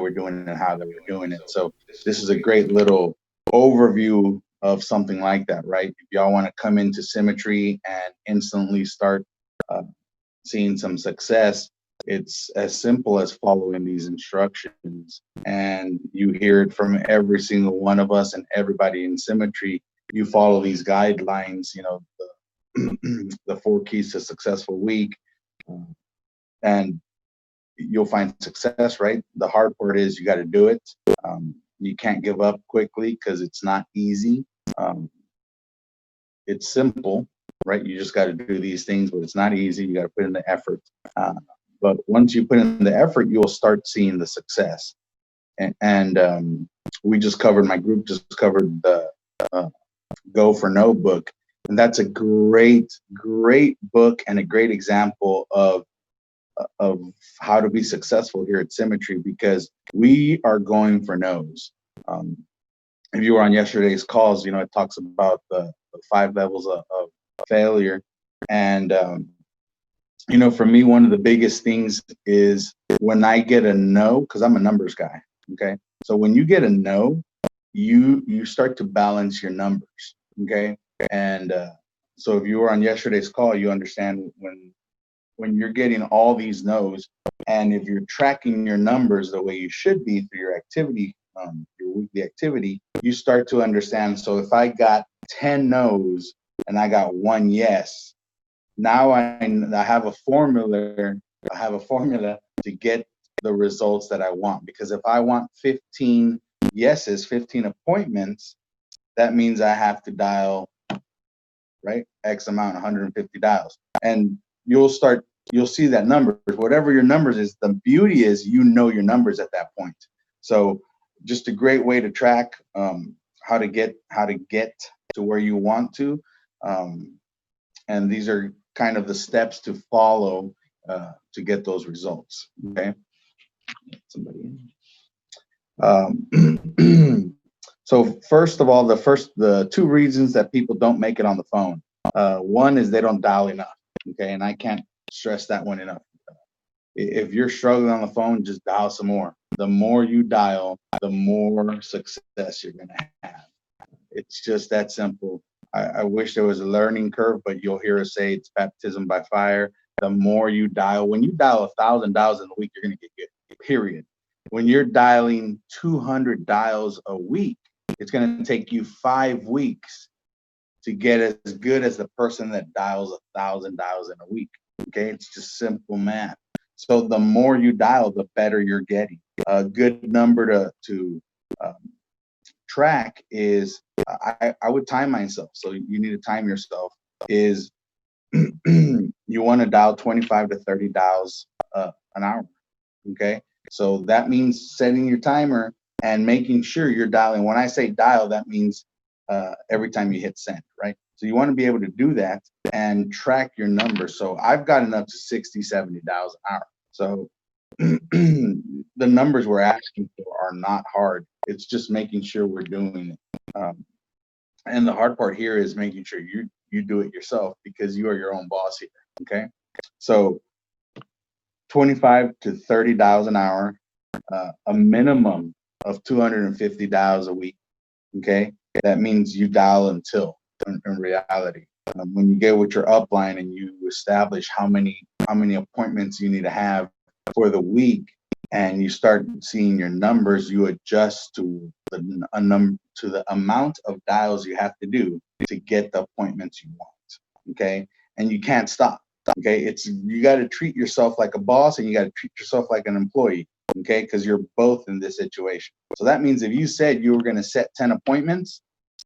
were doing and how they were doing it. So this is a great little overview of something like that, right? If y'all want to come into Symmetry and instantly start uh, seeing some success, it's as simple as following these instructions. And you hear it from every single one of us and everybody in Symmetry. You follow these guidelines, the 4 keys to successful week, and you'll find success, right? The hard part is you got to do it. You can't give up quickly because it's not easy. Um, it's simple, right? You just got to do these things, but it's not easy. You got to put in the effort. Uh, but once you put in the effort, you'll start seeing the success. And we just covered, my group just covered the uh, Go for No book. And that's a great, great book and a great example of how to be successful here at Symmetry, because we are going for no's. If you were on yesterday's calls, it talks about the 5 levels of failure. And, for me, one of the biggest things is when I get a no, because I'm a numbers guy. Okay. So when you get a no, you start to balance your numbers. Okay. And so if you were on yesterday's call, you understand when you're getting all these no's, and if you're tracking your numbers the way you should be through your activity, your weekly activity, you start to understand. So if I got 10 no's and I got 1 yes, now I have a formula. I have a formula to get the results that I want. Because if I want 15 yeses, 15 appointments, that means I have to dial, right, X amount, 150 dials. And you'll see that numbers, whatever your numbers is, the beauty is your numbers at that point. So just a great way to track how to get to where you want to. And these are kind of the steps to follow to get those results. Okay. Somebody. So first of all, the 2 reasons that people don't make it on the phone. One is they don't dial enough. Okay. And I can't stress that one enough. If you're struggling on the phone, just dial some more. The more you dial, the more success you're going to have. It's just that simple. I wish there was a learning curve, but you'll hear us say it's baptism by fire. The more you dial, when you dial 1,000 dials in a week, you're going to get good, period. When you're dialing 200 dials a week, it's going to take you 5 weeks to get as good as the person that dials 1,000 dials in a week. Okay, it's just simple math. So the more you dial, the better you're getting. A good number to track is, I would time myself. So you need to time yourself. Is you want to dial 25 to 30 dials an hour. Okay, so that means setting your timer and making sure you're dialing. When I say dial, that means every time you hit send, right? So you want to be able to do that and track your numbers. So I've gotten up to 60, 70 dials an hour. So the numbers we're asking for are not hard. It's just making sure we're doing it. And the hard part here is making sure you do it yourself, because you are your own boss here. Okay. So 25 to 30 dials an hour, a minimum of 250 dials a week. Okay. That means you dial until, in reality. When you get with your upline and you establish how many appointments you need to have for the week, and you start seeing your numbers, you adjust to the amount of dials you have to do to get the appointments you want. Okay, and you can't stop. Okay, you got to treat yourself like a boss, and you got to treat yourself like an employee. Okay, because you're both in this situation. So that means if you said you were going to set 10 appointments,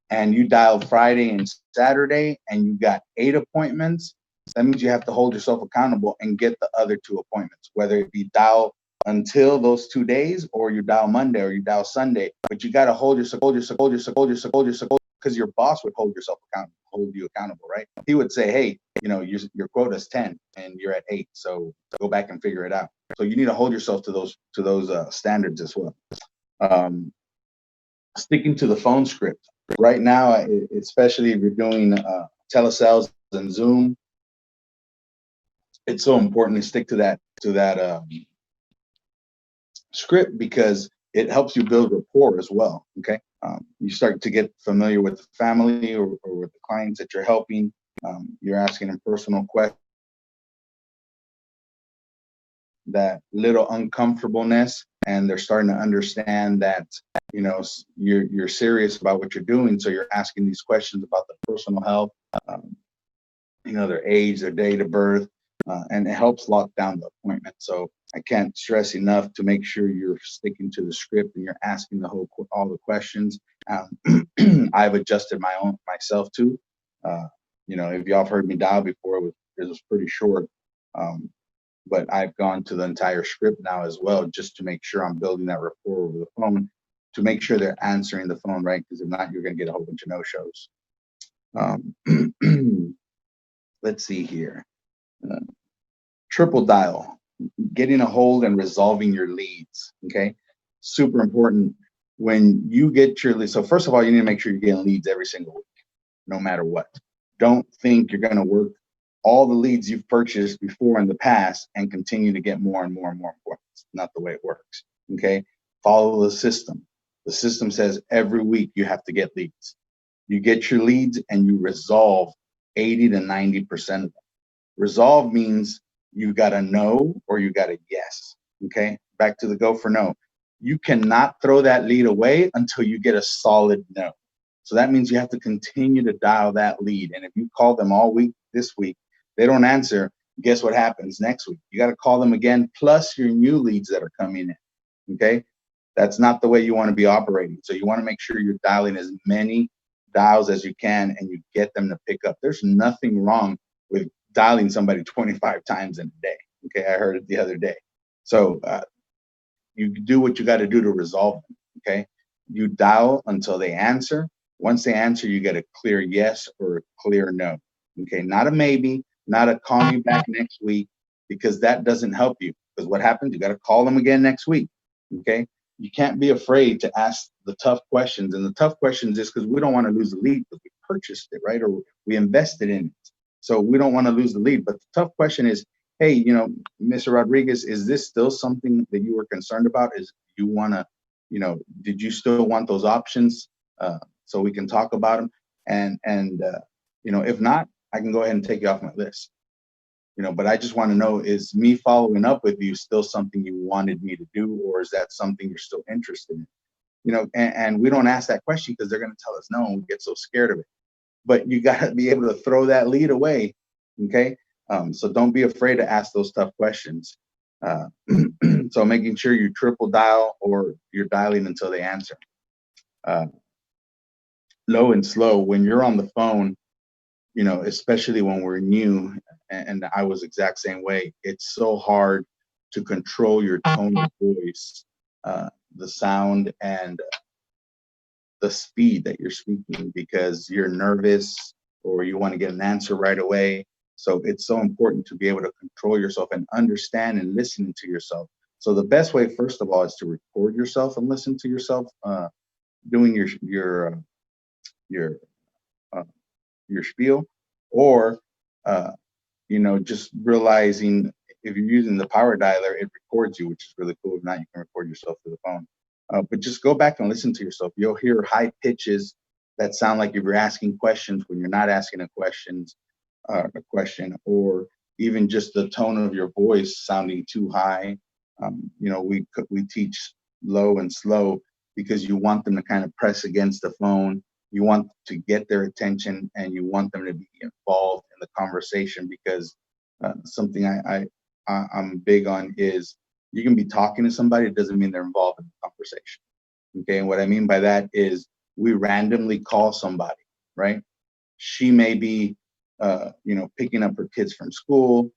and you dialed Friday and Saturday, and you got 8 appointments, that means you have to hold yourself accountable and get the other 2 appointments, whether it be dial until those 2 days, or you dial Monday, or you dial Sunday. But you got to hold yourself, because your boss would hold you accountable, right? He would say, hey, your quota is 10 and you're at 8, so go back and figure it out. So you need to hold yourself to those standards as well. Sticking to the phone script right now, especially if you're doing telesales and Zoom, it's so important to stick to that script because it helps you build rapport as well. Okay. You start to get familiar with the family or with the clients that you're helping. You're asking them personal questions, that little uncomfortableness, and they're starting to understand that you're serious about what you're doing. So you're asking these questions about the personal health, um, their age, their date of birth, and it helps lock down the appointment. So I can't stress enough to make sure you're sticking to the script and you're asking all the questions. I've adjusted my own myself too. Uh, if y'all have heard me dial before, it was pretty short. Um, but I've gone to the entire script now as well, just to make sure I'm building that rapport over the phone, to make sure they're answering the phone right, because if not, you're going to get a whole bunch of no-shows. Let's see here. Uh, Triple dial, getting a hold and resolving your leads. Okay, super important when you get your leads. So first of all, you need to make sure you're getting leads every single week, no matter what. Don't think you're going to work all the leads you've purchased before in the past and continue to get more and more and more important. It's not the way it works. Okay, follow the system. The system says every week you have to get leads. You get your leads and you resolve 80 to 90% of them. Resolve means you got a no or you got a yes. Okay, back to the go for no. You cannot throw that lead away until you get a solid no. So that means you have to continue to dial that lead. And if you call them all week this week, they don't answer, guess what happens next week? You got to call them again, plus your new leads that are coming in. Okay, that's not the way you want to be operating. So you want to make sure you're dialing as many dials as you can and you get them to pick up. There's nothing wrong with dialing somebody 25 times in a day. Okay, I heard it the other day. So you do what you got to do to resolve them. Okay, you dial until they answer. Once they answer, you get a clear yes or a clear no. Okay, not a maybe, not a call me back next week, because that doesn't help you. Because what happens? You got to call them again next week. Okay, you can't be afraid to ask the tough questions. And the tough questions is because we don't want to lose the lead because we purchased it, right? Or we invested in it. So we don't want to lose the lead. But the tough question is, hey, Mr. Rodriguez, is this still something that you were concerned about? Is you want to, did you still want those options, so we can talk about them? And if not, I can go ahead and take you off my list. But I just want to know, is me following up with you still something you wanted me to do, or is that something you're still interested in? And we don't ask that question because they're going to tell us no, and we get so scared of it. But you got to be able to throw that lead away. Okay. So don't be afraid to ask those tough questions. So making sure you triple dial or you're dialing until they answer. Low and slow, when you're on the phone, especially when we're new, and I was exact same way, it's so hard to control your tone of voice, the sound, and the speed that you're speaking, because you're nervous or you want to get an answer right away. So it's so important to be able to control yourself and understand and listen to yourself. So the best way, first of all, is to record yourself and listen to yourself doing your uh, your spiel, or just realizing if you're using the power dialer, it records you, which is really cool. If not, you can record yourself through the phone. But just go back and listen to yourself. You'll hear high pitches that sound like if you're asking questions when you're not asking a question, or even just the tone of your voice sounding too high. We teach low and slow because you want them to kind of press against the phone. You want to get their attention and you want them to be involved in the conversation, because something I'm big on is you can be talking to somebody, it doesn't mean they're involved in the conversation. Okay, and what I mean by that is we randomly call somebody, right? She may be, picking up her kids from school,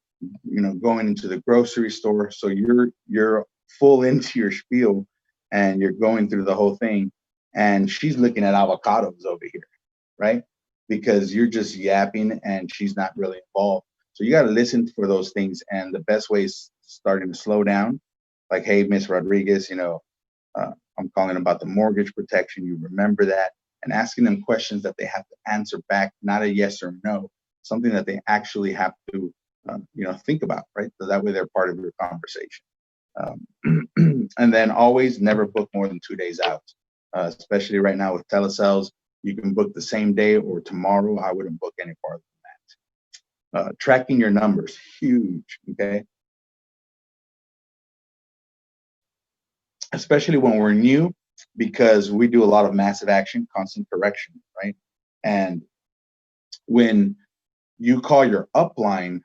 going into the grocery store. So you're full into your spiel, and you're going through the whole thing, and she's looking at avocados over here, right? Because you're just yapping and she's not really involved. So you got to listen for those things, and the best way is starting to slow down. Like, hey, Miss Rodriguez, I'm calling about the mortgage protection. You remember that, and asking them questions that they have to answer back, not a yes or no, something that they actually have to, think about, right? So that way they're part of your conversation. And then always never book more than 2 days out, especially right now with telesales. You can book the same day or tomorrow. I wouldn't book any farther than that. Tracking your numbers, huge, okay? Especially when we're new, because we do a lot of massive action, constant correction, right? And when you call your upline,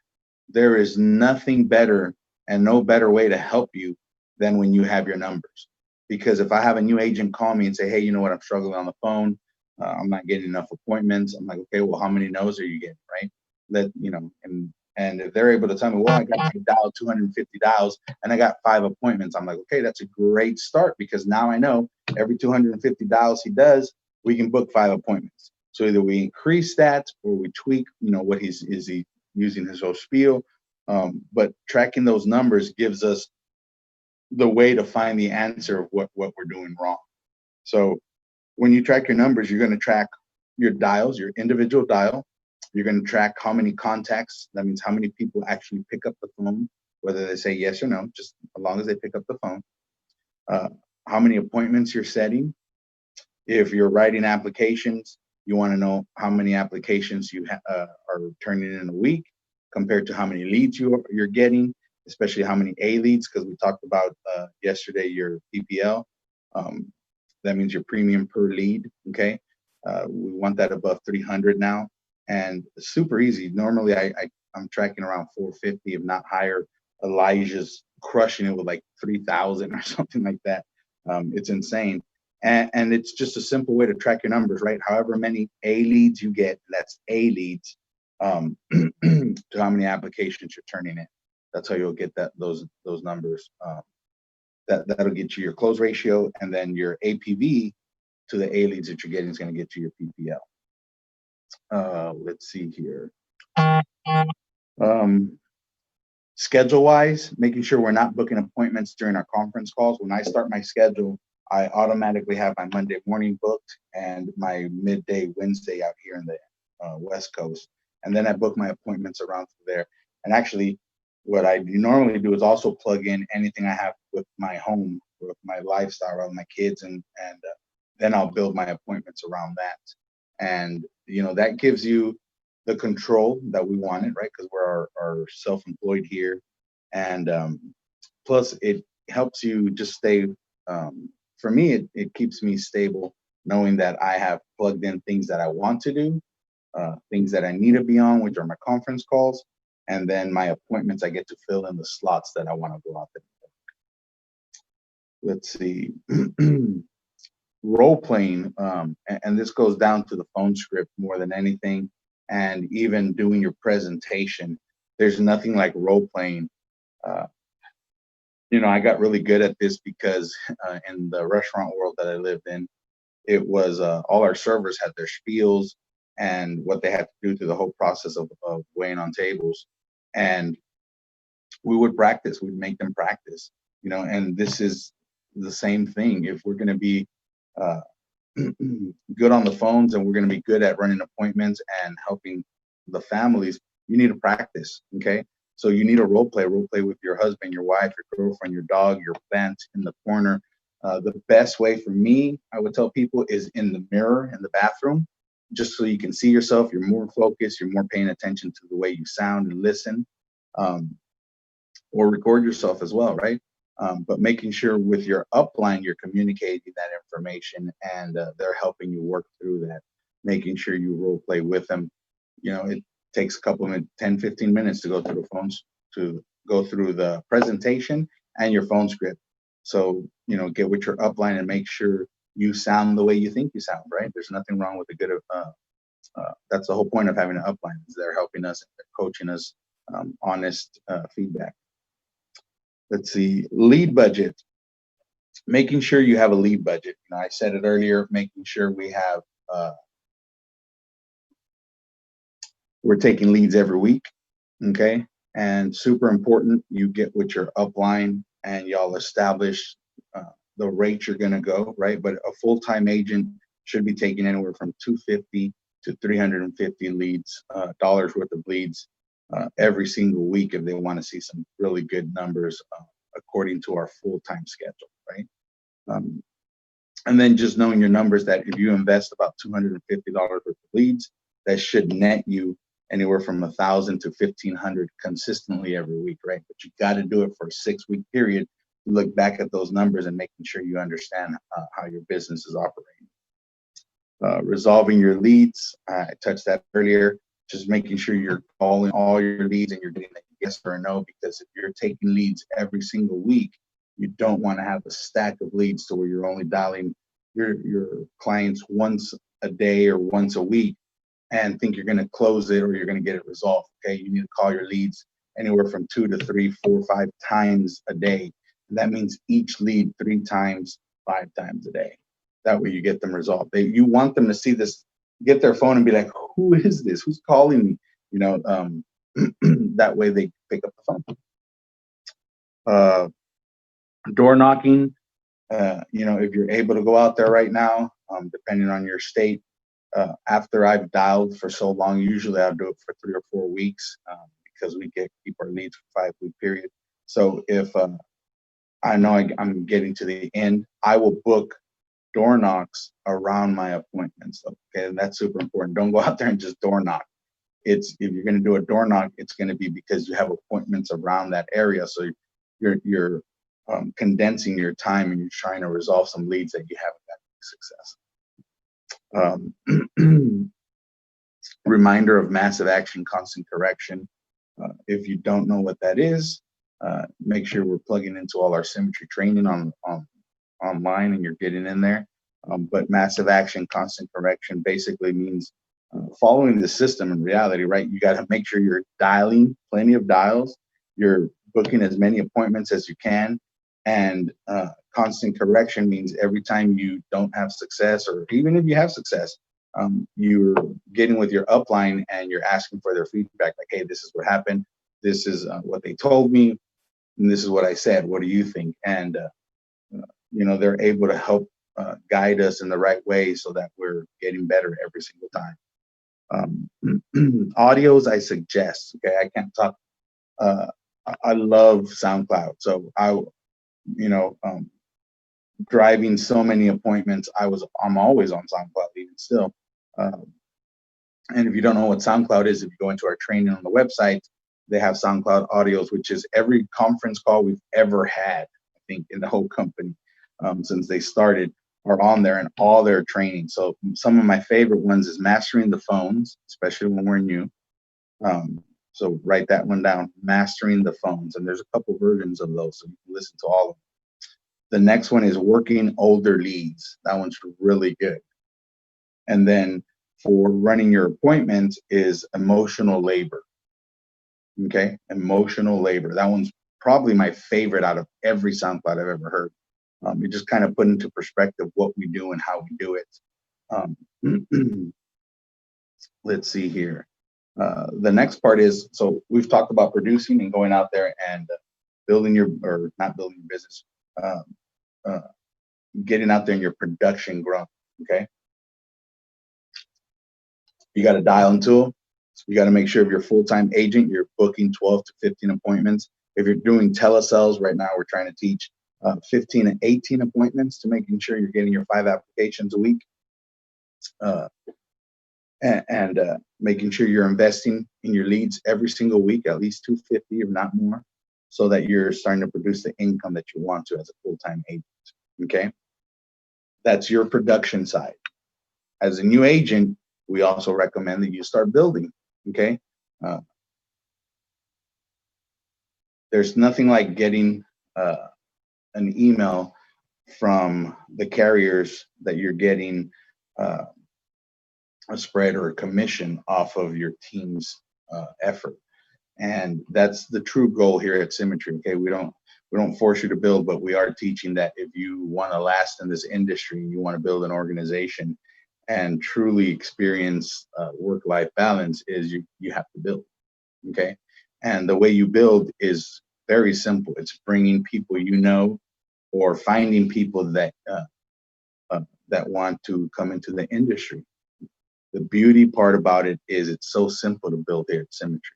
there is nothing better and no better way to help you than when you have your numbers. Because if I have a new agent call me and say, hey, you know what, I'm struggling on the phone, I'm not getting enough appointments. I'm like, okay, well, how many no's are you getting, right? That, and if they're able to tell me, well, I got to dial 250 dials and I got 5 appointments, I'm like, okay, that's a great start, because now I know every 250 dials he does, we can book 5 appointments. So either we increase that or we tweak, what is he using his whole spiel. But tracking those numbers gives us the way to find the answer of what we're doing wrong. So when you track your numbers, you're going to track your dials, your individual dial. You're going to track how many contacts. That means how many people actually pick up the phone, whether they say yes or no, just as long as they pick up the phone. How many appointments you're setting. If you're writing applications, you want to know how many applications you are turning in a week compared to how many leads you're getting, especially how many A leads, because we talked about yesterday your PPL. Um, that means your premium per lead. Okay, we want that above 300 now, and super easy. Normally, I'm tracking around 450, if not higher. Elijah's crushing it with like 3,000 or something like that. It's insane. And it's just a simple way to track your numbers, right? However many A leads you get, that's A leads, to how many applications you're turning in. That's how you'll get those numbers. That'll get you your close ratio, and then your APV to the A leads that you're getting is going to get you your PPL. Let's see here. Um, Schedule wise, making sure we're not booking appointments during our conference calls. When I start my schedule, I automatically have my Monday morning booked and my midday Wednesday out here in the West Coast. And then I book my appointments around there. And actually, what I normally do is also plug in anything I have with my home, with my lifestyle, around my kids, and then I'll build my appointments around that. And that gives you the control that we wanted, right? Because we're our self-employed here, and plus it helps you just stay. For me, it keeps me stable, knowing that I have plugged in things that I want to do, things that I need to be on, which are my conference calls, and then my appointments. I get to fill in the slots that I want to go out there. Let's see. Role playing, and this goes down to the phone script more than anything, and even doing your presentation. There's nothing like role playing. Uh, I got really good at this because in the restaurant world that I lived in, it was all our servers had their spiels and what they had to do through the whole process of weighing on tables. And we would practice, we'd make them practice, and this is the same thing. If we're going to be uh, good on the phones and we're going to be good at running appointments and helping the families, you need to practice. Okay. So you need a role play with your husband, your wife, your girlfriend, your dog, your plant in the corner. The best way for me, I would tell people, is in the mirror in the bathroom, just so you can see yourself. You're more focused. You're more paying attention to the way you sound and listen, um, or record yourself as well, right? But making sure with your upline, you're communicating that information, and they're helping you work through that, making sure you role play with them. It takes a couple of minutes, 10, 15 minutes to go through the phones, to go through the presentation and your phone script. So, get with your upline and make sure you sound the way you think you sound, right? There's nothing wrong with a good, that's the whole point of having an upline, is they're helping us, they're coaching us, honest feedback. Let's see, lead budget. Making sure you have a lead budget. I said it earlier, making sure we're taking leads every week. Okay. And super important, you get with your upline and y'all establish the rate you're going to go, right? But a full-time agent should be taking anywhere from 250 to 350 leads, dollars worth of leads every single week if they want to see some really good numbers according to our full-time schedule, right? Um, and then just knowing your numbers, that if you invest about $250 worth of leads, that should net you anywhere from 1,000 to 1,500 consistently every week, right? But you got to do it for a 6-week period to look back at those numbers and making sure you understand how your business is operating. Resolving your leads, I touched that earlier. Just making sure you're calling all your leads and you're getting a yes or a no, because if you're taking leads every single week, you don't want to have a stack of leads to where you're only dialing your clients once a day or once a week and think you're going to close it or you're going to get it resolved. Okay, you need to call your leads anywhere from 2 to 3, 4, 5 times a day. And that means each lead 3 times, 5 times a day. That way you get them resolved. You want them to see this, get their phone and be like, who is this? Who's calling me? You know, that way they pick up the phone. Door knocking, you know, if you're able to go out there right now, depending on your state, after I've dialed for so long, usually I'll do it for 3 or 4 weeks, because we keep our leads for 5-week period. So if I know I'm getting to the end, I will book door knocks around my appointments. Okay, and that's super important. Don't go out there and just door knock. If you're going to do a door knock, it's going to be because you have appointments around that area. So you're condensing your time and you're trying to resolve some leads that you haven't had success. Reminder of massive action, constant correction. If you don't know what that is, make sure we're plugging into all our Symmetry training online and you're getting in there. But massive action, constant correction basically means following the system in reality, right? You got to make sure you're dialing plenty of dials, you're booking as many appointments as you can, and constant correction means every time you don't have success, or even if you have success, you're getting with your upline and you're asking for their feedback, like, hey, this is what happened, this is what they told me, and this is what I said, what do you think? And you know, they're able to help guide us in the right way so that we're getting better every single time. Audios, I suggest. Okay, I can't talk. I love SoundCloud, so you know, driving so many appointments, I'm always on SoundCloud even still. And if you don't know what SoundCloud is, if you go into our training on the website, they have SoundCloud audios, which is every conference call we've ever had, I think, in the whole company since they started, are on there, and all their training. So some of my favorite ones is mastering the phones, especially when we're new. So write that one down, mastering the phones. And there's a couple versions of those, so you can listen to all of them. The next one is working older leads. That one's really good. And then for running your appointments is emotional labor. Okay, emotional labor. That one's probably my favorite out of every SoundCloud I've ever heard. It just kind of put into perspective what we do and how we do it. Let's see here. The next part is, so we've talked about producing and going out there and building your, or not building your business, getting out there in your production growth. Okay, you got a dialing tool. You got to make sure if you're a full-time agent, you're booking 12 to 15 appointments. If you're doing telesales, right now we're trying to teach 15 to 18 appointments to making sure you're getting your 5 applications a week. And making sure you're investing in your leads every single week, at least 250 if not more, so that you're starting to produce the income that you want to as a full-time agent. Okay, that's your production side. As a new agent, we also recommend that you start building. Okay, there's nothing like getting an email from the carriers that you're getting a spread or a commission off of your team's effort. And that's the true goal here at Symmetry. Okay, we don't force you to build, but we are teaching that if you want to last in this industry, you want to build an organization and truly experience work-life balance, is you have to build. Okay, and the way you build is very simple. It's bringing people you know, or finding people that that want to come into the industry. The beauty part about it is it's so simple to build here at Symmetry.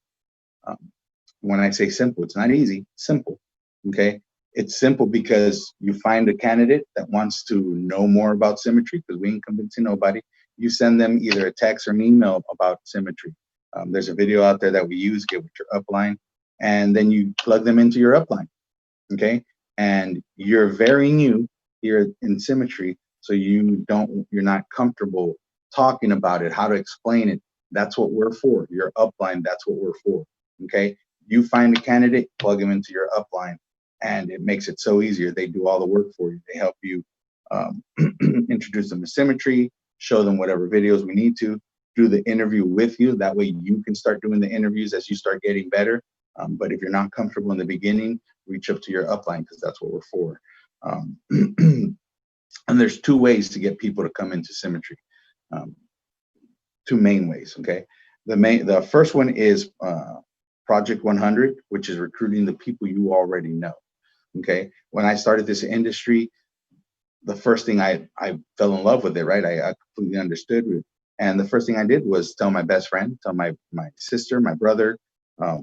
When I say simple, it's not easy, simple. Okay, It's simple because you find a candidate that wants to know more about Symmetry, because we ain't convincing nobody. You send them either a text or an email about Symmetry. There's a video out there that we use, get with your upline, and then you plug them into your upline. Okay, and you're very new here in Symmetry, so you're not comfortable talking about it, how to explain it. That's what we're for. Your upline, that's what we're for. Okay, you find a candidate, plug them into your upline, and it makes it so easier. They do all the work for you. They help you introduce them to Symmetry, show them whatever videos we need to, do the interview with you. That way you can start doing the interviews as you start getting better. But if you're not comfortable in the beginning, reach up to your upline, because that's what we're for. And there's two ways to get people to come into Symmetry. Two main ways, okay? The first one is Project 100, which is recruiting the people you already know, okay? When I started this industry, the first thing I fell in love with it, right? I completely understood it. And the first thing I did was tell my best friend, tell my sister, my brother, a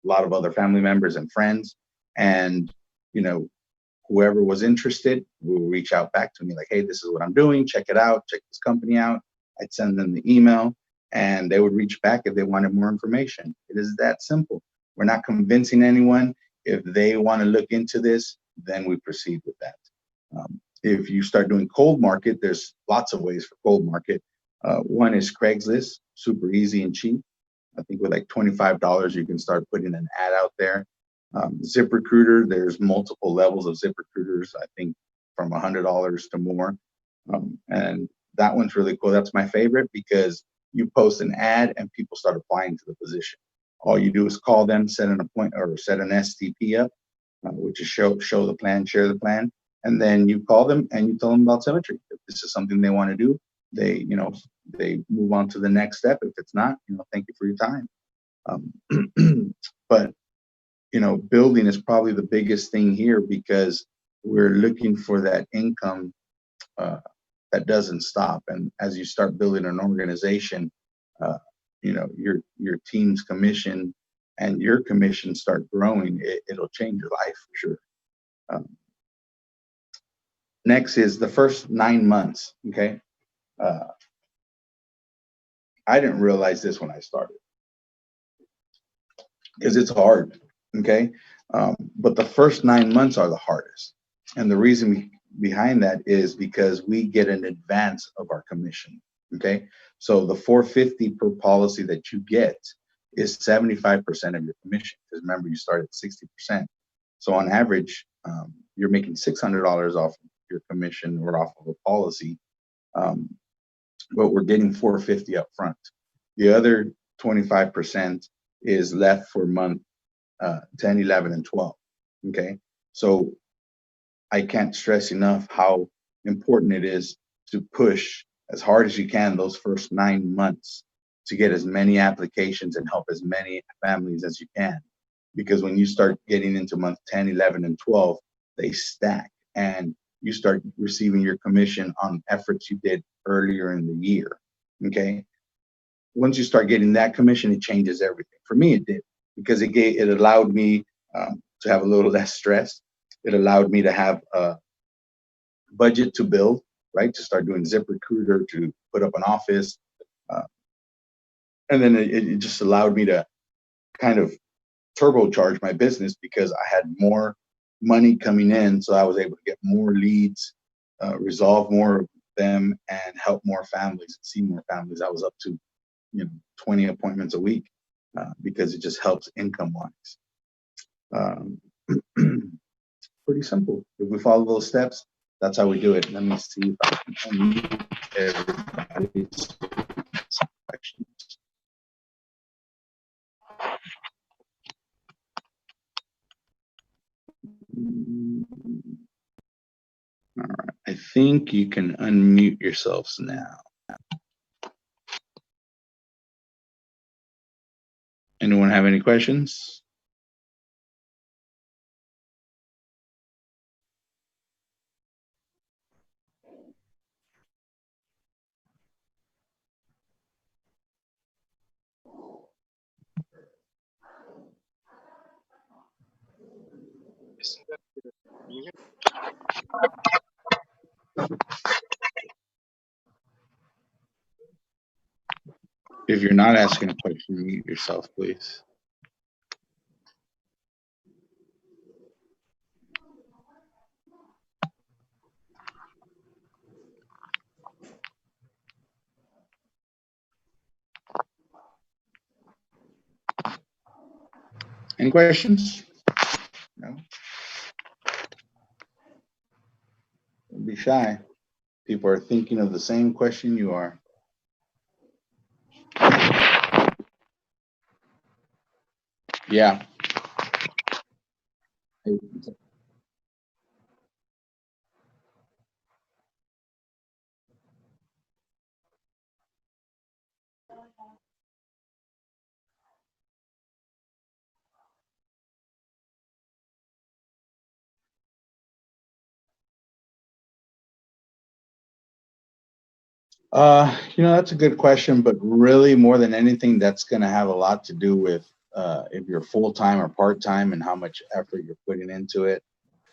lot of other family members and friends. And, you know, whoever was interested will reach out back to me like, hey, this is what I'm doing. Check it out. Check this company out. I'd send them the email and they would reach back if they wanted more information. It is that simple. We're not convincing anyone. If they want to look into this, then we proceed with that. If you start doing cold market, there's lots of ways for cold market. One is Craigslist, super easy and cheap. I think with like $25, you can start putting an ad out there. ZipRecruiter, there's multiple levels of ZipRecruiters, I think from $100 to more. And that one's really cool. That's my favorite because you post an ad and people start applying to the position. All you do is call them, set an appointment or set an STP up, which is show the plan, share the plan. And then you call them and you tell them about Symmetry. If this is something they want to do, they move on to the next step. If it's not, thank you for your time. But building is probably the biggest thing here because we're looking for that income that doesn't stop. And as you start building an organization, your team's commission and your commission start growing, it'll change your life for sure. Next is the first 9 months. Okay. I didn't realize this when I started because it's hard. Okay. But the first 9 months are the hardest. And the reason behind that is because we get an advance of our commission. Okay. So the 450 per policy that you get is 75% of your commission. Because remember, you start at 60%. So on average, you're making $600 off your commission or off of a policy. But we're getting 450 up front. The other 25% is left for month 10, 11, and 12. Okay. So I can't stress enough how important it is to push as hard as you can those first 9 months to get as many applications and help as many families as you can. Because when you start getting into month 10, 11, and 12, they stack and you start receiving your commission on efforts you did earlier in the year. Okay. Once you start getting that commission, it changes everything. For me, it did, because it allowed me to have a little less stress. It allowed me to have a budget to build, right? To start doing ZipRecruiter, to put up an office. And then it just allowed me to kind of turbocharge my business because I had more money coming in. So I was able to get more leads, resolve more of them, and help more families and see more families. I was up to 20 appointments a week because it just helps income wise. Pretty simple. If we follow those steps, that's how we do it. Let me see if I can unmute everybody's questions. All right. I think you can unmute yourselves now. Anyone have any questions? If you're not asking a question, mute yourself, please. Any questions? No? Don't be shy. People are thinking of the same question you are. Yeah. That's a good question, but really more than anything, that's going to have a lot to do with if you're full-time or part-time and how much effort you're putting into it.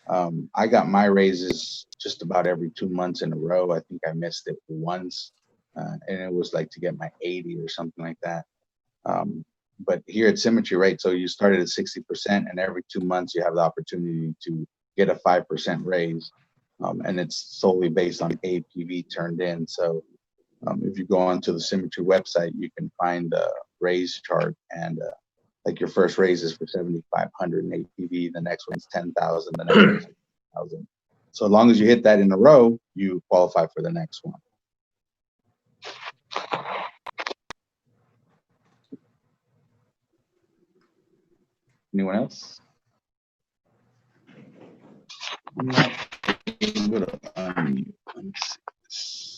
I got my raises just about every 2 months in a row. I think I missed it once, and it was like to get my 80 or something like that. But here at Symmetry, right? So you started at 60%, and every 2 months you have the opportunity to get a 5% raise, and it's solely based on APV turned in. So if you go onto the Symmetry website, you can find the raise chart, and like your first raise is for 7,500 in APV, the next one's 10,000, the next one's 1,000. So as long as you hit that in a row, you qualify for the next one. Anyone else? I'm not able to unmute. Let me see this.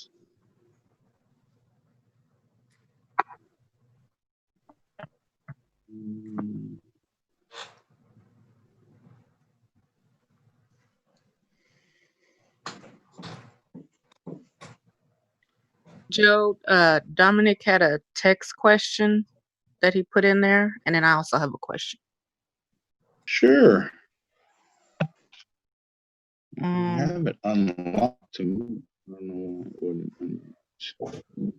Joe, Dominic had a text question that he put in there, and then I also have a question. Sure. I Um, have it unlocked to move. I don't know what it unmute.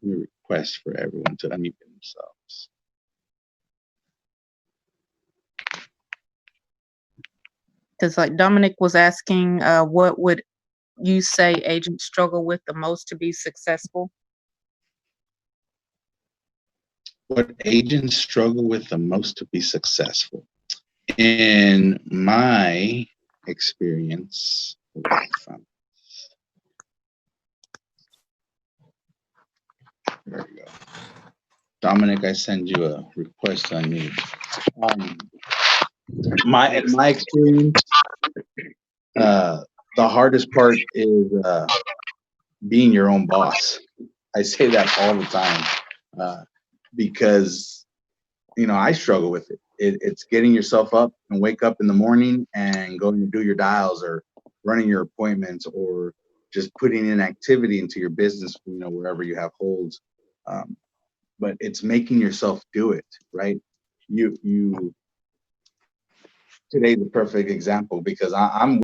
Let me request for everyone to unmute themselves. because like Dominic was asking, what would you say agents struggle with the most to be successful? What agents struggle with the most to be successful? In my experience, there we go. Dominic, I send you a request on me. My experience, the hardest part is being your own boss. I say that all the time because I struggle with it. It's getting yourself up and wake up in the morning and going to do your dials or running your appointments or just putting in activity into your business, wherever you have holds. But it's making yourself do it, right? Today's the perfect example because I'm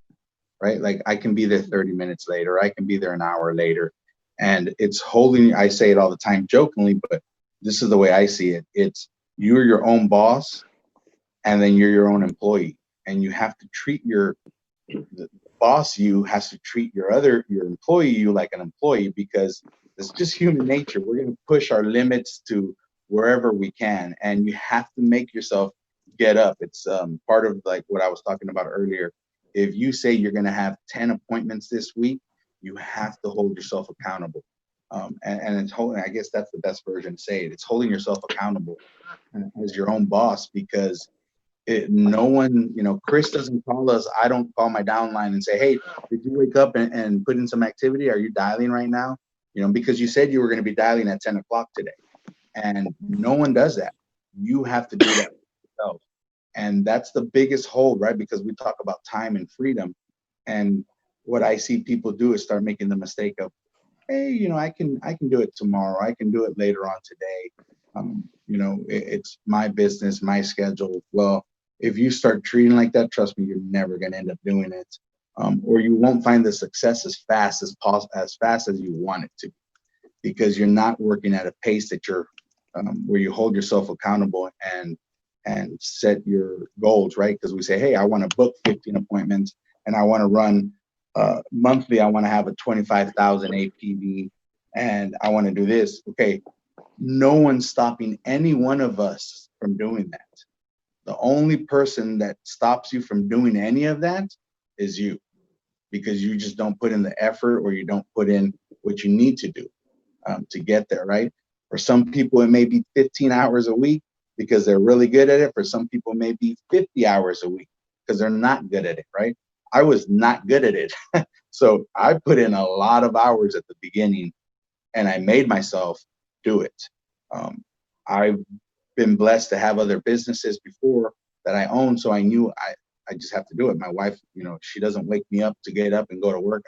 right. Like I can be there 30 minutes later, I can be there an hour later, and it's holding. I say it all the time jokingly, but this is the way I see it. It's you're your own boss, and then you're your own employee, and you have to treat the boss you has to treat your employee you like an employee, because it's just human nature. We're going to push our limits to wherever we can, and you have to make yourself get up. It's part of like what I was talking about earlier. If you say you're going to have 10 appointments this week, you have to hold yourself accountable. And it's holding, I guess that's the best version to say it. It's holding yourself accountable as your own boss, because no one, Chris doesn't call us. I don't call my downline and say, hey, did you wake up and put in some activity? Are you dialing right now? Because you said you were going to be dialing at 10 o'clock today. And no one does that. You have to do that yourself. And that's the biggest hold, right? Because we talk about time and freedom. And what I see people do is start making the mistake of, hey, I can do it tomorrow. I can do it later on today. It's my business, my schedule. Well, If you start treating like that, trust me, you're never going to end up doing it, or you won't find the success as fast as you want it to, because you're not working at a pace that you're where you hold yourself accountable and set your goals, right? Because we say, hey, I want to book 15 appointments and I want to run monthly. I want to have a 25,000 APV and I want to do this. Okay, no one's stopping any one of us from doing that. The only person that stops you from doing any of that is you, because you just don't put in the effort or you don't put in what you need to do to get there, right? For some people, it may be 15 hours a week because they're really good at it. For some people, it may be 50 hours a week because they're not good at it, right? I was not good at it. So I put in a lot of hours at the beginning and I made myself do it. I've been blessed to have other businesses before that I own. So I knew I just have to do it. My wife, she doesn't wake me up to get up and go to work.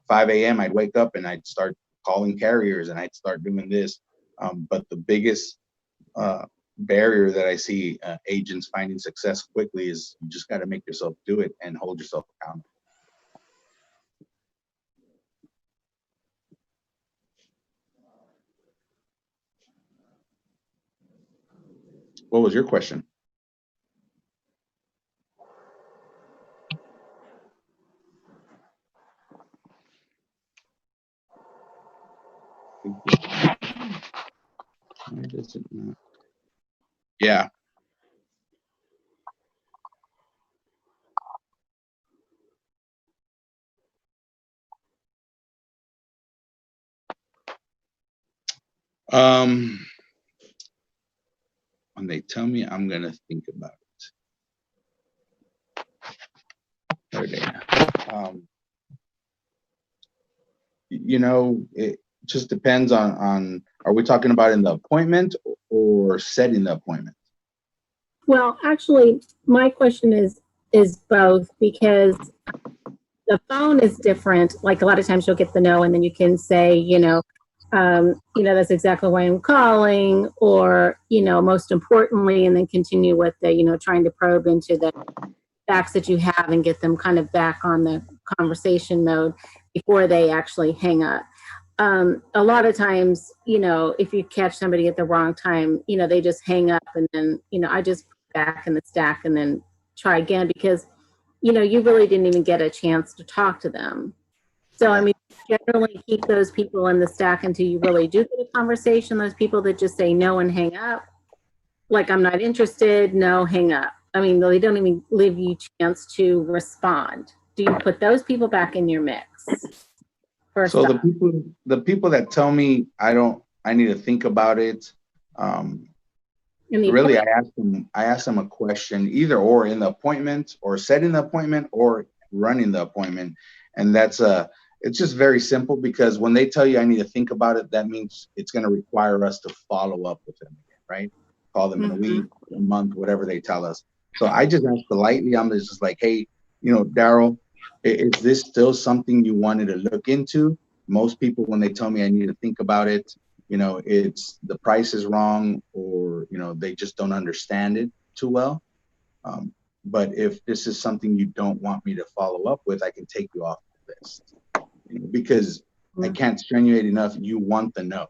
5 a.m. I'd wake up and I'd start calling carriers and I'd start doing this. But the biggest barrier that I see agents finding success quickly is you just got to make yourself do it and hold yourself accountable. What was your question? Why does it not? Yeah. When they tell me, I'm gonna think about it. It just depends on are we talking about in the appointment or setting the appointment? Well, actually, my question is both, because the phone is different. Like a lot of times you'll get the no, and then you can say, that's exactly why I'm calling, or, most importantly, and then continue with the, trying to probe into the facts that you have and get them kind of back on the conversation mode before they actually hang up. A lot of times, if you catch somebody at the wrong time, they just hang up, and then, I just put back in the stack and then try again, because, you really didn't even get a chance to talk to them. So, I mean, generally keep those people in the stack until you really do get a conversation. Those people that just say no and hang up, like, I'm not interested, no, hang up. I mean, they don't even give you a chance to respond. Do you put those people back in your mix? So the people that tell me I need to think about it. Really, I ask them a question, either or in the appointment, or setting the appointment, or running the appointment, and it's just very simple, because when they tell you I need to think about it, that means it's going to require us to follow up with them again, right? Call them in a week, a month, whatever they tell us. So I just ask politely. I'm just like, hey, Daryl, is this still something you wanted to look into? Most people, when they tell me I need to think about it, it's the price is wrong, or, they just don't understand it too well. But if this is something you don't want me to follow up with, I can take you off the list, because I can't strenulate enough. You want the no.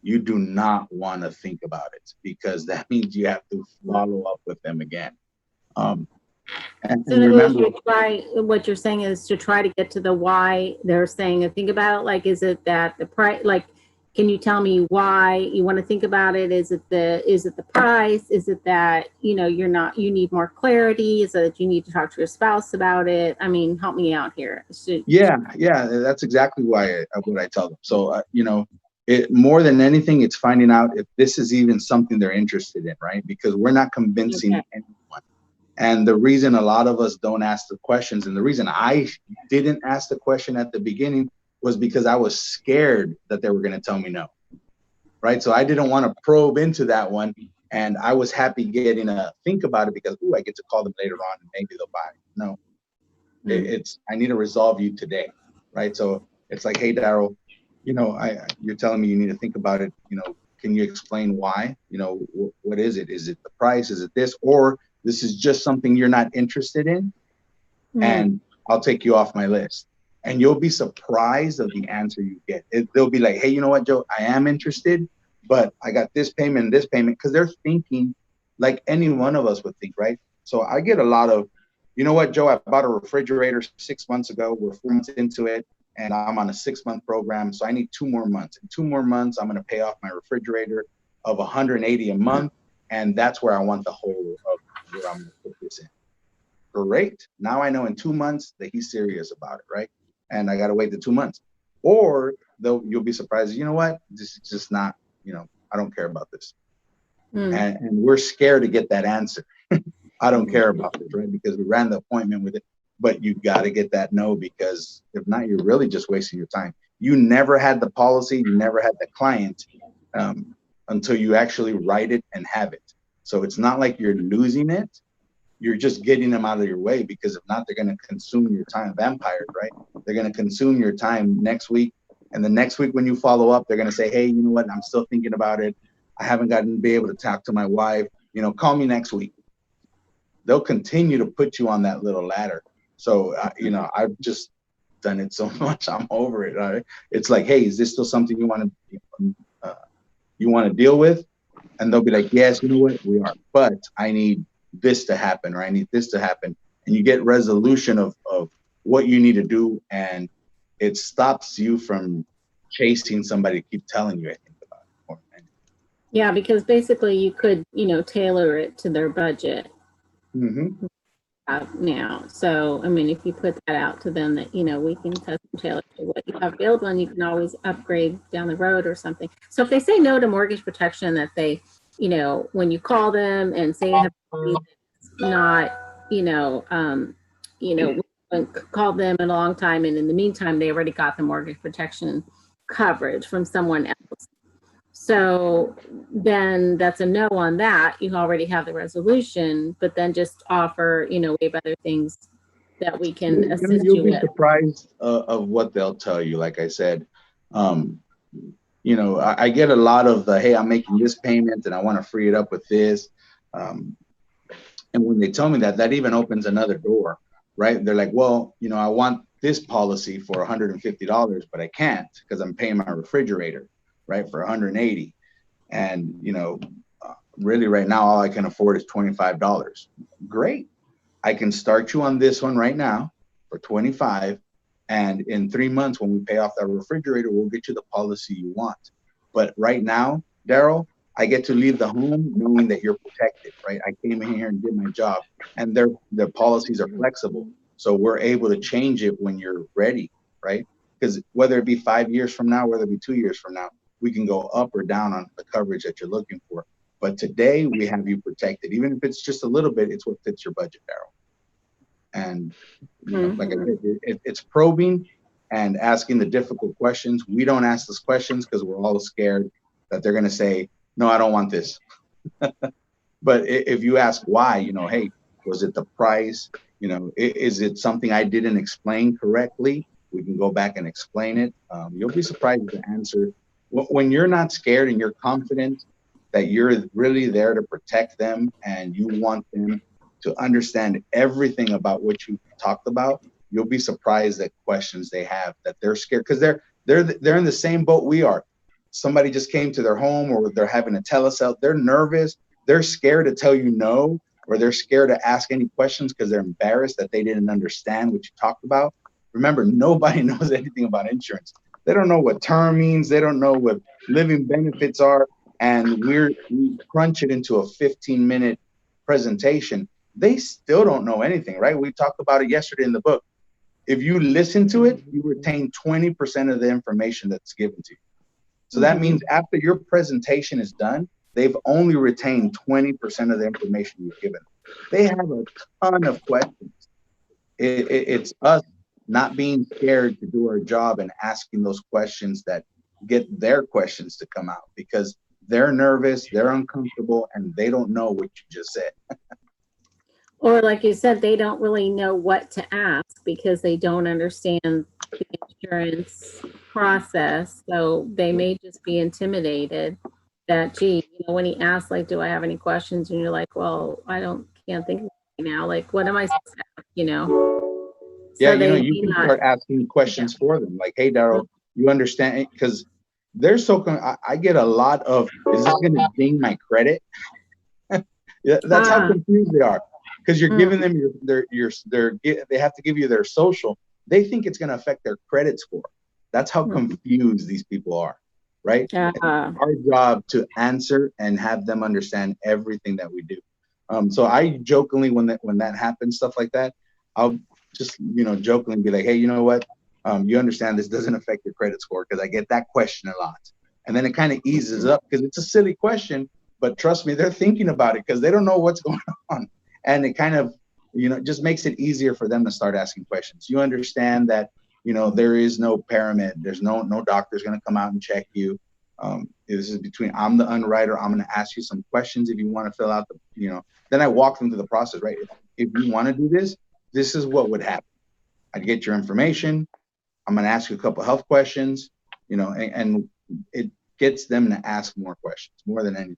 You do not want to think about it, because that means you have to follow up with them again. And remember, what you're saying is to try to get to the why they're saying and think about it. Like, is it that the price? Like, can you tell me why you want to think about it? Is it the price? Is it that you need more clarity? Is it that you need to talk to your spouse about it? I mean, help me out here. Yeah, that's exactly what I tell them. So it more than anything, it's finding out if this is even something they're interested in, right? Because we're not convincing anyone. And the reason a lot of us don't ask the questions, and the reason I didn't ask the question at the beginning, was because I was scared that they were going to tell me no, right? So I didn't want to probe into that one, and I was happy getting to think about it, because I get to call them later on and maybe they'll buy it. No, it's I need to resolve you today, right? So it's like, hey, Daryl, you're telling me you need to think about it. Can you explain why? What is it? Is it the price? Is it this? Or this is just something you're not interested in, and I'll take you off my list. And you'll be surprised of the answer you get. They'll be like, hey, you know what, Joe, I am interested, but I got this payment and this payment, because they're thinking like any one of us would think, right? So I get a lot of, you know what, Joe, I bought a refrigerator 6 months ago. We're 4 months into it, and I'm on a 6-month program. So I need 2 more months. In 2 more months, I'm going to pay off my refrigerator of $180 a month. And that's where I want the whole of where I'm going to put this in. Great. Now I know in 2 months that he's serious about it, right? And I got to wait the 2 months. Or though you'll be surprised, you know what? This is just not, I don't care about this. And we're scared to get that answer. I don't care about this, right? Because we ran the appointment with it. But you got to get that no, because if not, you're really just wasting your time. You never had the policy, you never had the client until you actually write it and have it. So it's not like you're losing it. You're just getting them out of your way, because if not, they're going to consume your time. Vampires, right? They're going to consume your time next week. And the next week when you follow up, they're going to say, hey, you know what? I'm still thinking about it. I haven't gotten to be able to talk to my wife. Call me next week. They'll continue to put you on that little ladder. So, I've just done it so much. I'm over it. Right? It's like, hey, is this still something you want to deal with? And they'll be like, yes, you know what? We are. But I need this to happen, or I need this to happen. And you get resolution of what you need to do. And it stops you from chasing somebody to keep telling you anything about it. Yeah, because basically you could, tailor it to their budget. Now. So, I mean, if you put that out to them that, we can custom tailor to what you have available, and you can always upgrade down the road or something. So if they say no to mortgage protection, that they, when you call them and say it's not, call them in a long time, and in the meantime, they already got the mortgage protection coverage from someone else. So then that's a no on that. You already have the resolution, but then just offer, we have other things that we can assist you with. You'll be surprised of what they'll tell you. Like I said, I get a lot of the, hey, I'm making this payment and I want to free it up with this. And when they tell me that even opens another door, right? They're like, well, I want this policy for $150, but I can't because I'm paying my refrigerator, right, for $180. And, really right now, all I can afford is $25. Great. I can start you on this one right now for $25. And in 3 months, when we pay off that refrigerator, we'll get you the policy you want. But right now, Daryl, I get to leave the home knowing that you're protected, right? I came in here and did my job, and their policies are flexible. So we're able to change it when you're ready, right? Because whether it be 5 years from now, whether it be 2 years from now, we can go up or down on the coverage that you're looking for. But today we have you protected. Even if it's just a little bit, it's what fits your budget, Daryl. And like I said, it's probing and asking the difficult questions. We don't ask those questions because we're all scared that they're going to say, no, I don't want this. But if you ask why, hey, was it the price? Is it something I didn't explain correctly? We can go back and explain it. You'll be surprised at the answer. When you're not scared and you're confident that you're really there to protect them and you want them to understand everything about what you talked about, you'll be surprised at questions they have that they're scared because they're in the same boat we are. Somebody just came to their home or they're having a telesale. They're nervous. They're scared to tell you no, or they're scared to ask any questions because they're embarrassed that they didn't understand what you talked about. Remember, nobody knows anything about insurance. They don't know what term means. They don't know what living benefits are. And we crunch it into a 15-minute presentation. They still don't know anything, right? We talked about it yesterday in the book. If you listen to it, you retain 20% of the information that's given to you. So that means after your presentation is done, they've only retained 20% of the information you've given. They have a ton of questions. It's us not being scared to do our job and asking those questions that get their questions to come out because they're nervous, they're uncomfortable, and they don't know what you just said. Or like you said, they don't really know what to ask because they don't understand the insurance process. So they may just be intimidated that, gee, when he asks, like, do I have any questions? And you're like, well, I don't can't think of it now. Like, what am I supposed to ask, you know? Yeah, So they you may can not. start asking Yeah. questions for them, like, "Hey, Daryl, you understand?" Because they're so. I get a lot of, "Is this going to ding my credit?" Yeah, that's how Ah, confused they are. Because you're mm, giving them they have to give you their social. They think it's going to affect their credit score. That's how confused these people are, right? And uh, it's our job to answer and have them understand everything that we do. So I jokingly, when that happens, stuff like that, I'll just jokingly be like, "Hey, you know what? You understand this doesn't affect your credit score," because I get that question a lot, and then it kind of eases up because it's a silly question, but trust me, they're thinking about it because they don't know what's going on, and it kind of just makes it easier for them to start asking questions. You understand that there is no paramedic, there's no doctor's going to come out and check you. This is between, I'm the underwriter. I'm going to ask you some questions if you want to fill out then I walk them through the process, right? If you want to do this, this is what would happen. I'd get your information. I'm going to ask you a couple of health questions, and it gets them to ask more questions more than anything.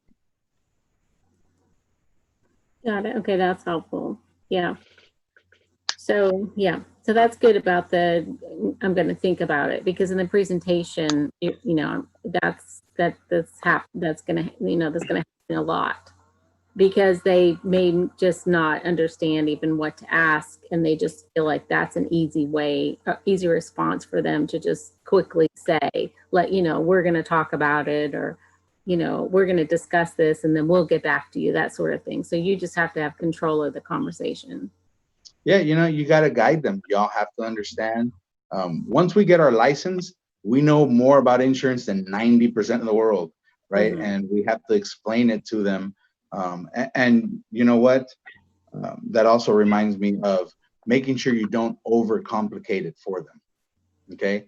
got it. Okay, that's helpful. Yeah. So yeah, so that's good about I'm going to think about it, because in the presentation, that's going to, that's going to happen a lot, because they may just not understand even what to ask, and they just feel like that's an easy response for them to just quickly say, we're going to talk about it, or we're going to discuss this and then we'll get back to you, that sort of thing. So you just have to have control of the conversation. Yeah, you got to guide them. Y'all have to understand. Once we get our license, we know more about insurance than 90% of the world, right? Mhm. And we have to explain it to them. And you know what? That also reminds me of making sure you don't overcomplicate it for them. Okay.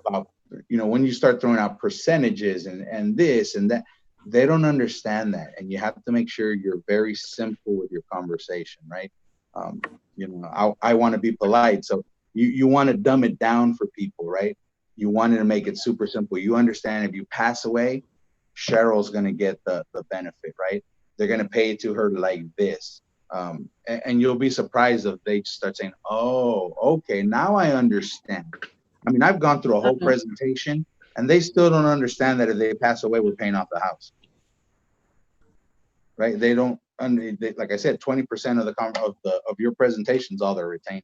About, when you start throwing out percentages and this and that, they don't understand that. And you have to make sure you're very simple with your conversation, right? Um, I want to be polite. So you want to dumb it down for people, right? You wanted to make it super simple. You understand if you pass away, Cheryl's going to get the benefit, right? They're going to pay it to her like this. And you'll be surprised if they just start saying, "Oh, okay, now I understand." I mean, I've gone through a whole presentation and they still don't understand that if they pass away, we're paying off the house, right? They don't, like I said, 20% of your presentation is all they're retaining.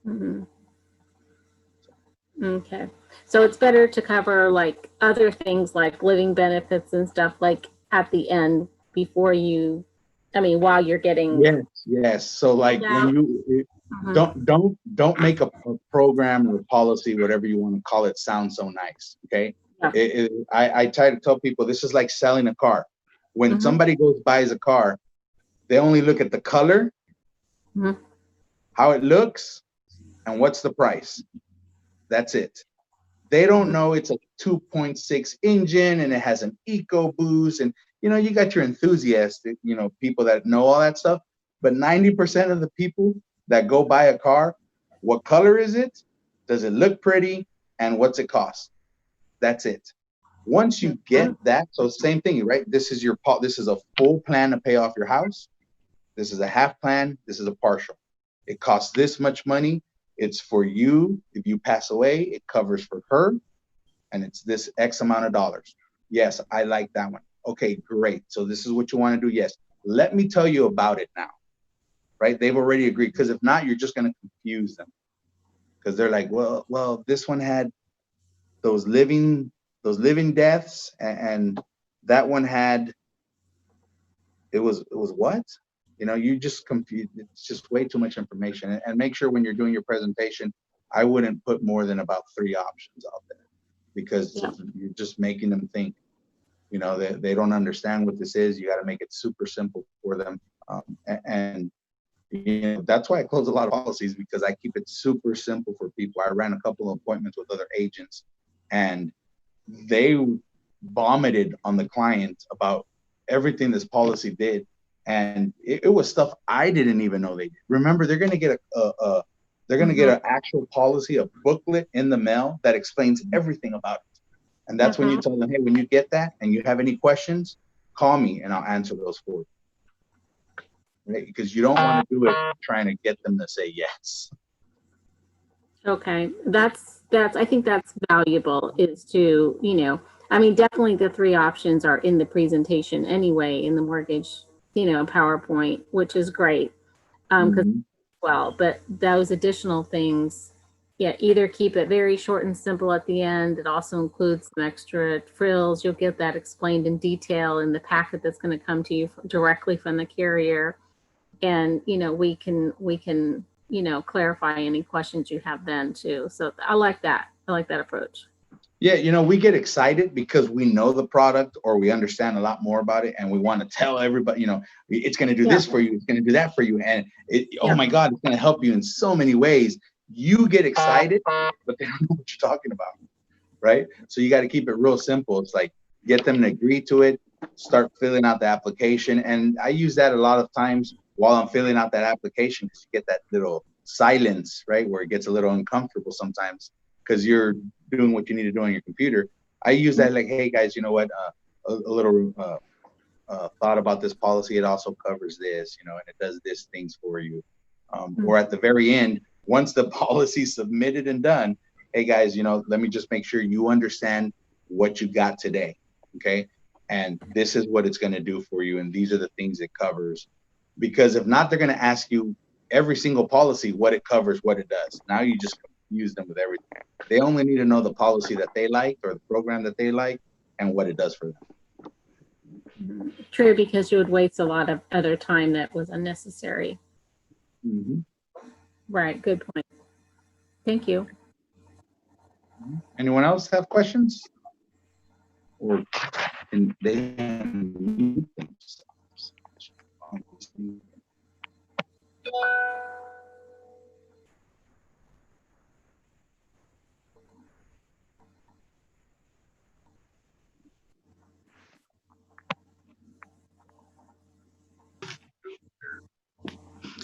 Mhm. Okay. So it's better to cover like other things like living benefits and stuff like at the end while you're getting. Yes. So like when you don't make a program or a policy, whatever you want to call it, sound so nice. Okay. Yeah. I try to tell people this is like selling a car. When somebody buys a car, they only look at the color, how it looks, and what's the price. That's it. They don't know it's a 2.6 engine and it has an EcoBoost, and you got your enthusiastic, people that know all that stuff. But 90% of the people that go buy a car, what color is it? Does it look pretty? And what's it cost? That's it. Once you get that, so same thing, right? This is a full plan to pay off your house. This is a half plan. This is a partial. It costs this much money. It's for you. If you pass away, it covers for her, and it's this X amount of dollars. Yes, I like that one. Okay, great. So this is what you want to do. Yes. Let me tell you about it now, right? They've already agreed, because if not, you're just going to confuse them, because they're like, well, this one had those living deaths, and that one had, it was what? You just confuse. It's just way too much information. And make sure when you're doing your presentation, I wouldn't put more than about 3 options out there, because you're just making them think. They don't understand what this is. You got to make it super simple for them. And that's why I close a lot of policies, because I keep it super simple for people. I ran a couple of appointments with other agents, and they vomited on the client about everything this policy did. And it was stuff I didn't even know they did. Remember, they're going to get an actual policy, a booklet in the mail that explains everything about it. And that's when you tell them, "Hey, when you get that and you have any questions, call me and I'll answer those for you." right? Because you don't want to do it trying to get them to say yes. Okay, that's I think that's valuable, is to, I mean, definitely the three options are in the presentation anyway, in the mortgage, PowerPoint, which is great. Because Mhm. well, but those additional things, yeah, either keep it very short and simple at the end. It also includes some extra frills. You'll get that explained in detail in the packet that's going to come to you directly from the carrier. And, we can, clarify any questions you have then too. So I like that. I like that approach. Yeah, we get excited because we know the product or we understand a lot more about it, and we want to tell everybody, it's going to do Yeah. this for you, it's going to do that for you, and oh Yeah. my God, it's going to help you in so many ways. You get excited, but they don't know what you're talking about, right? So you got to keep it real simple. It's like get them to agree to it, start filling out the application, and I use that a lot of times while I'm filling out that application, because you get that little silence, right, where it gets a little uncomfortable sometimes because you're doing what you need to do on your computer. I use that like, hey guys, you know what? A little thought about this policy. It also covers this, and it does this things for you. Or at the very end, once the policy is submitted and done, hey guys, let me just make sure you understand what you got today, okay? And this is what it's going to do for you, and these are the things it covers. Because if not, they're going to ask you every single policy what it covers, what it does. Now you just confuse them with everything. They only need to know the policy that they like or the program that they like and what it does for them. True, because you would waste a lot of other time that was unnecessary. Mm-hmm. Right. Good point. Thank you. Anyone else have questions? Or can they mute themselves?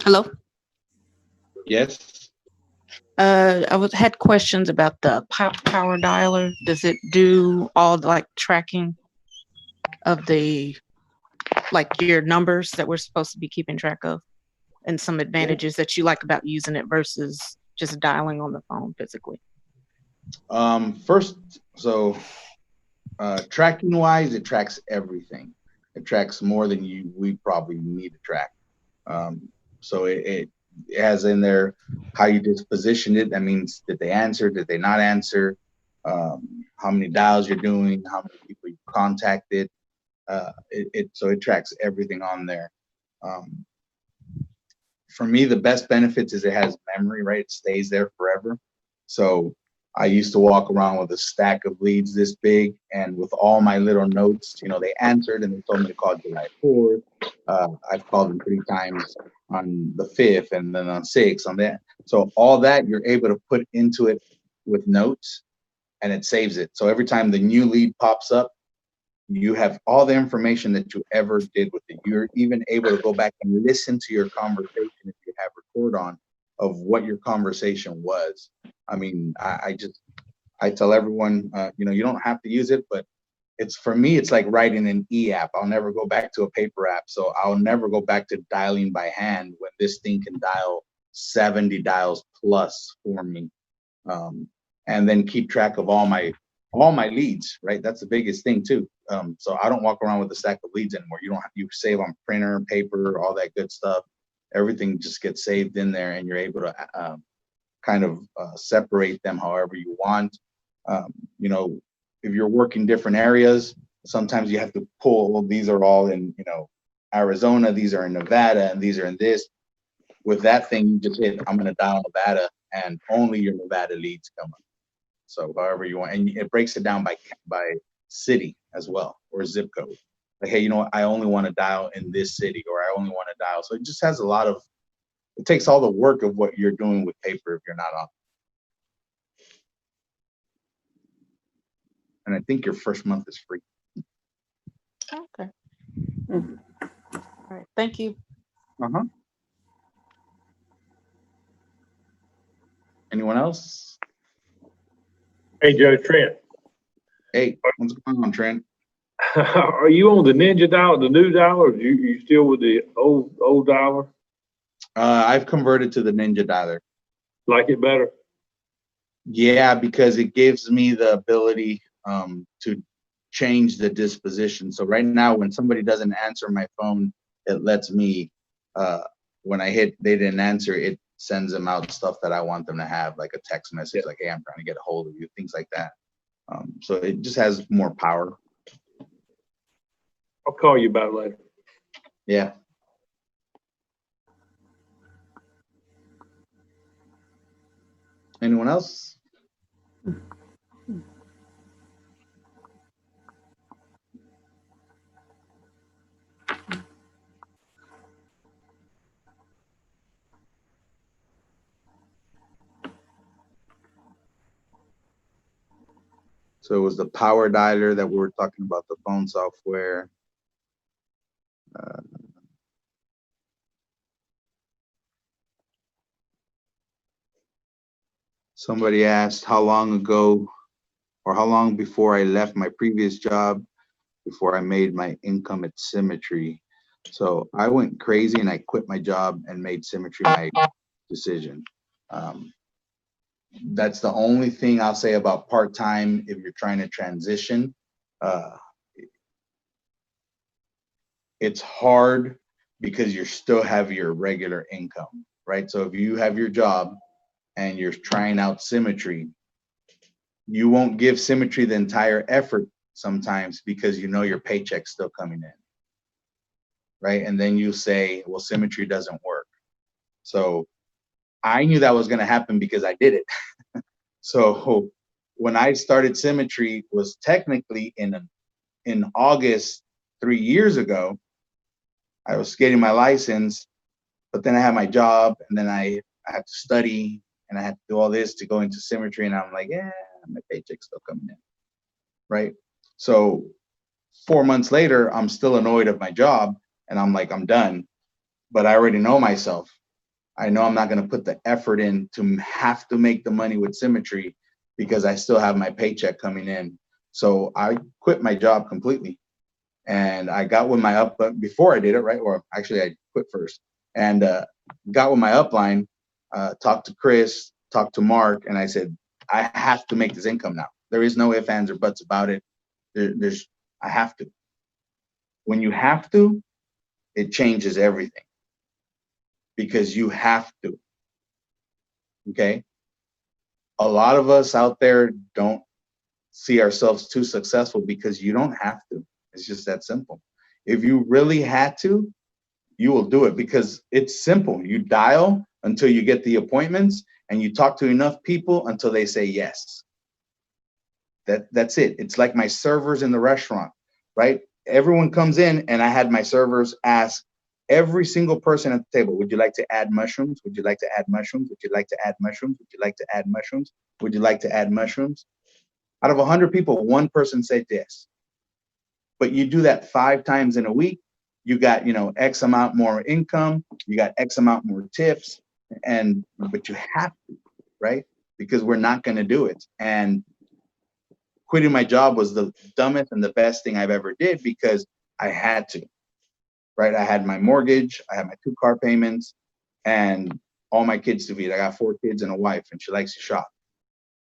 Hello. Yes. Had questions about the power dialer. Does it do all like tracking of the like your numbers that we're supposed to be keeping track of, and some advantages that you like about using it versus just dialing on the phone physically? First, so tracking wise, it tracks everything. It tracks more than we probably need to track. So it has in there how you just positioned it. That means did they answer, did they not answer, how many dials you're doing, how many people you contacted. So it tracks everything on there. For me, the best benefits is it has memory, right? It stays there forever. So I used to walk around with a stack of leads this big, and with all my little notes, they answered and they told me to call July 4th. I've called them 3 times on the 5th and then on 6th on that. So all that you're able to put into it with notes, and it saves it. So every time the new lead pops up, you have all the information that you ever did with it. You're even able to go back and listen to your conversation if you have record on of what your conversation was. I mean, I tell everyone, you don't have to use it, but it's for me, it's like writing an e-app. I'll never go back to a paper app. So I'll never go back to dialing by hand when this thing can dial 70 dials plus for me. And then keep track of all my leads, right? That's the biggest thing too. So I don't walk around with a stack of leads anymore. You save on printer, paper, all that good stuff. Everything just gets saved in there, and you're able to kind of separate them however you want. If you're working different areas, sometimes you have to pull, well, these are all in, Arizona, these are in Nevada, and these are in this. With that thing, you just hit, I'm going to dial Nevada, and only your Nevada leads come up. So however you want, and it breaks it down by city as well, or zip code. Like, hey, I only want to dial in this city, or I only want to dial. So it just has it takes all the work of what you're doing with paper if you're not on. And I think your first month is free. Okay. All right. Thank you. Anyone else? Hey, Joe, Trent. Hey, what's going on, Trent? Are you on the Ninja dial, the new dial, or you still with the old dialer? I've converted to the Ninja dialer. Like it better? Yeah, because it gives me the ability to change the disposition. So right now, when somebody doesn't answer my phone, it lets me, when I hit they didn't answer, it sends them out stuff that I want them to have, like a text message, like, hey, I'm trying to get a hold of you, things like that. So it just has more power. I'll call you about it later. Yeah. Anyone else? So it was the power dialer that we were talking about, the phone software. Somebody asked how long ago or how long before I left my previous job before I made my income at Symmetry. So I went crazy and I quit my job and made Symmetry my decision. That's the only thing I'll say about part-time if you're trying to transition. It's hard because you still have your regular income, right? So if you have your job and you're trying out Symmetry, you won't give Symmetry the entire effort sometimes because you know your paycheck's still coming in, right? And then you say, well, Symmetry doesn't work. So I knew that was going to happen because I did it. So when I started Symmetry was technically in August 3 years ago. I was getting my license, but then I had my job, and then I had to study, and I had to do all this to go into Symmetry, and I'm like, yeah, my paycheck's still coming in, right? So 4 months later, I'm still annoyed of my job, and I'm like, I'm done. But I already know myself. I know I'm not going to put the effort in to have to make the money with Symmetry because I still have my paycheck coming in. So I quit my job completely. And I got with my before I did it, right? Or actually I quit first and got with my upline, talked to Chris, talked to Mark, and I said, I have to make this income now. There is no ifs, ands, or buts about it. I have to. When you have to, it changes everything because you have to. Okay. A lot of us out there don't see ourselves too successful because you don't have to. It's just that simple. If you really had to, you will do it because it's simple. You dial until you get the appointments and you talk to enough people until they say yes. That's it. It's like my servers in the restaurant, right? Everyone comes in and I had my servers ask every single person at the table, would you like to add mushrooms? Would you like to add mushrooms? Would you like to add mushrooms? Would you like to add mushrooms? Would you like to add mushrooms? Out of 100 people, one person said yes. But you do that 5 times in a week, you got, X amount more income, you got X amount more tips, but you have to, right? Because we're not going to do it. And quitting my job was the dumbest and the best thing I've ever did because I had to, right? I had my mortgage, I had my 2 car payments, and all my kids to feed. I got 4 kids and a wife, and she likes to shop,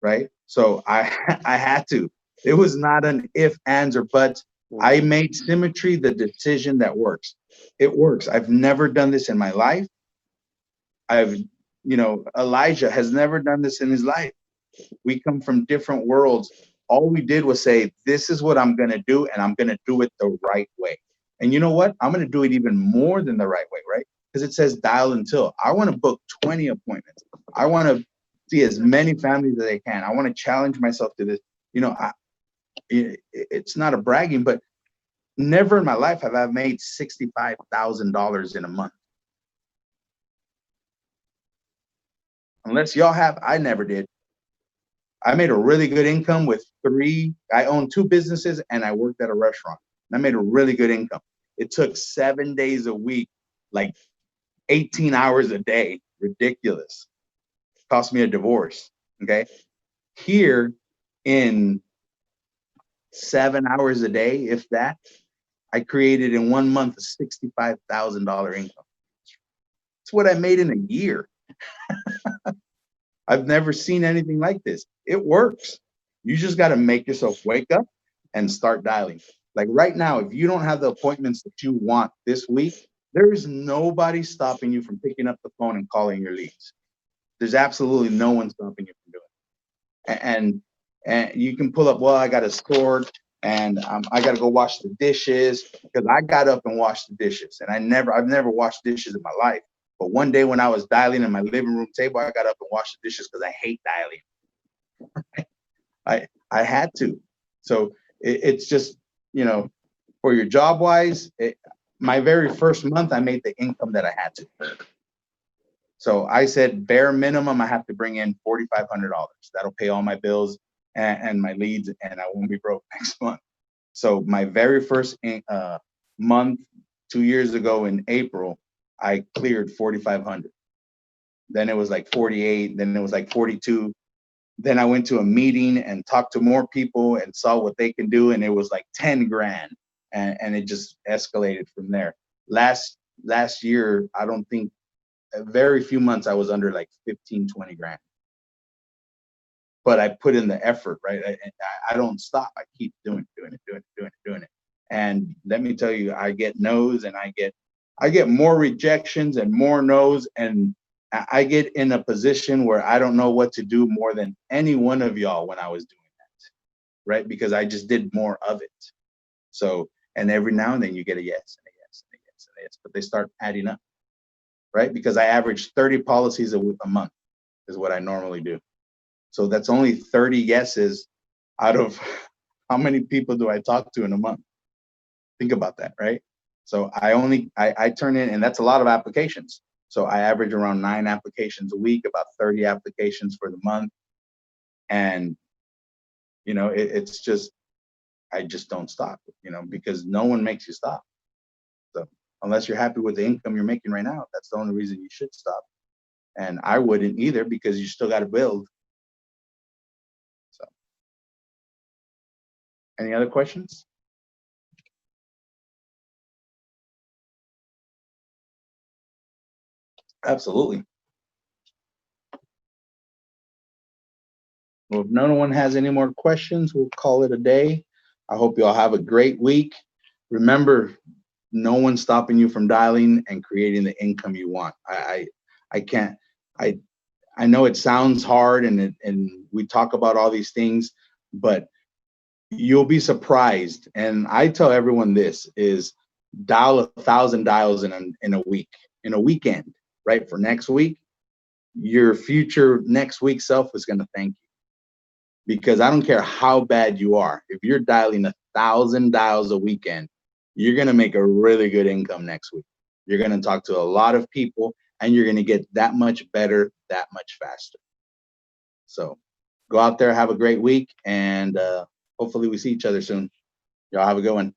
right? So I had to. It was not an if, ands, or buts. I made Symmetry the decision that works. It works. I've never done this in my life. Elijah has never done this in his life. We come from different worlds. All we did was say, this is what I'm going to do, and I'm going to do it the right way. And you know what? I'm going to do it even more than the right way, right? Because it says dial until. I want to book 20 appointments. I want to see as many families as I can. I want to challenge myself to this. It's not a bragging, but never in my life have I made $65,000 in a month. Unless y'all have, I never did. I made a really good income with 3. I owned 2 businesses and I worked at a restaurant. And I made a really good income. It took 7 days a week, like 18 hours a day. Ridiculous. Cost me a divorce. Okay. Here in 7 hours a day, if that. I created in 1 month a $65,000 income. It's what I made in a year. I've never seen anything like this. It works. You just got to make yourself wake up and start dialing. Like right now, if you don't have the appointments that you want this week, there is nobody stopping you from picking up the phone and calling your leads. There's absolutely no one stopping you from doing it. And you can pull up, well, I got a store and I got to go wash the dishes, because I got up and washed the dishes. And I've never washed dishes in my life. But one day when I was dialing in my living room table, I got up and washed the dishes because I hate dialing. I had to. So it's just, for your job wise, my very first month, I made the income that I had to. So I said, bare minimum, I have to bring in $4,500. That'll pay all my bills and my leads, and I won't be broke next month. So my very first month, 2 years ago in April, I cleared 4,500. Then it was like 48. Then it was like 42. Then I went to a meeting and talked to more people and saw what they can do, and it was like 10 grand, and it just escalated from there. Last year, I don't think, very few months I was under like 15, 20 grand. But I put in the effort, right? I don't stop. I keep doing it. And let me tell you, I get no's and I get more rejections and more no's, and I get in a position where I don't know what to do more than any one of y'all when I was doing that, right? Because I just did more of it. So, and every now and then you get a yes and a yes and a yes and a yes, but they start adding up, right? Because I average 30 policies a month is what I normally do. So that's only 30 yeses out of how many people do I talk to in a month? Think about that, right? So I turn in, and that's a lot of applications. So I average around 9 applications a week, about 30 applications for the month. And, it's just, I just don't stop, because no one makes you stop. So unless you're happy with the income you're making right now, that's the only reason you should stop. And I wouldn't either, because you still got to build. So, any other questions? Absolutely. Well, if no one has any more questions, we'll call it a day. I hope you all have a great week. Remember, no one's stopping you from dialing and creating the income you want. I know it sounds hard, and we talk about all these things, but you'll be surprised. And I tell everyone this is dial 1,000 dials in a week, in a weekend, right? For next week, your future next week self is going to thank you. Because I don't care how bad you are, if you're dialing 1,000 dials a weekend, you're going to make a really good income next week. You're going to talk to a lot of people, and you're going to get that much better, that much faster. So go out there, have a great week, and hopefully we see each other soon. Y'all have a good one.